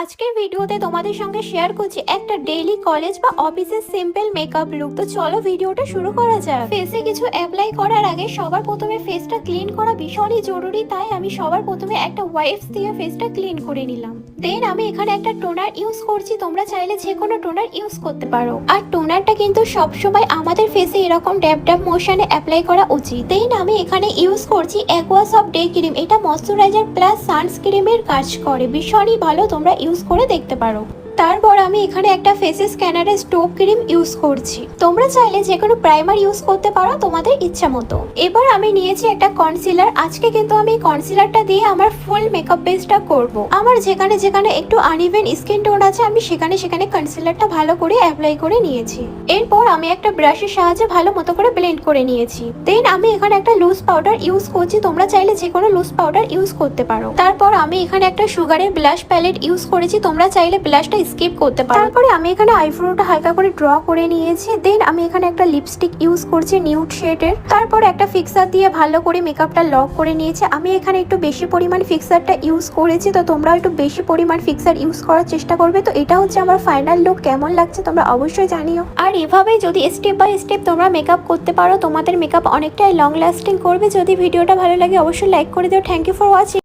আজকের ভিডিওতে তোমাদের সঙ্গে শেয়ার করছি একটা ডেইলি কলেজ বা অফিসের সিম্পল মেকআপ লুক। তো চলো ভিডিওটা শুরু করা যাক। ফেসে কিছু অ্যাপ্লাই করার আগে সবার প্রথমে ফেসটা ক্লিন করা ভীষণই জরুরি, তাই আমি সবার প্রথমে একটা ওয়াইপস দিয়ে ফেসটা ক্লিন করে নিলাম। দেন আমি এখানে একটা টোনার ইউজ করছি, তোমরা চাইলে যে কোনো টোনার ইউজ করতে পারো। আর টোনারটা কিন্তু সবসময় আমাদের ফেসে এরকম ড্যাব ড্যাব মোশনে অ্যাপ্লাই করা উচিত। দেন আমি এখানে ইউজ করছি অ্যাকোয়াসফট ডে ক্রিম। এটা ময়শ্চারাইজার প্লাস সানস্ক্রিমের কাজ করে, ভীষণই ভালো, তোমরা ইউজ করে দেখতে পারো। তারপর আমি এখানে একটা ফেসে স্ক্যানারের স্টোভ ক্রিম ইউজ করছি, তোমরা চাইলে যে কোনো প্রাইমার ইউজ করতে পারো তোমাদের ইচ্ছা মতো। এবার আমি নিয়েছি একটা কনসিলার। আজকে কিন্তু আমি কনসিলারটা দিয়ে আমার ফুল মেকআপ বেসটা করব। আমার যেখানে যেখানে একটু আনইভেন স্কিন টোন আছে আমি সেখানে সেখানে কনসিলারটা ভালো করে অ্যাপ্লাই করে নিয়েছি। এরপর আমি একটা ব্রাশের সাহায্যে ভালো মতো করে ব্লেন্ড করে নিয়েছি। দেন আমি এখানে একটা লুজ পাউডার ইউজ করছি, তোমরা চাইলে যে কোনো লুজ পাউডার ইউজ করতে পারো। তারপর আমি এখানে একটা সুগারের ব্লাশ প্যালেট ইউজ করেছি, তোমরা চাইলে ব্লাশটা স্কিপ করতে পারো। তারপরে আমি এখানে আইব্রোটা হালকা করে ড্র করে নিয়েছি। দেন আমি এখানে একটা লিপস্টিক ইউজ করছি নিউড শেডের। তারপর একটা ফিক্সার দিয়ে ভালো করে মেকআপটা লক করে নিয়েছি। আমি এখানে একটু বেশি পরিমাণ ফিক্সারটা ইউজ করেছি, তো তোমরা একটু বেশি পরিমাণ ফিক্সার ইউজ করার চেষ্টা করবে। তো এটা হচ্ছে আমার ফাইনাল লুক, কেমন লাগছে তোমরা অবশ্যই জানিও। আর এভাবেই যদি স্টেপ বাই স্টেপ তোমরা মেকআপ করতে পারো তোমাদের মেকআপ অনেকটাই লং লাস্টিং করবে। যদি ভিডিওটা ভালো লাগে অবশ্যই লাইক করে দিও। Thank you for watching.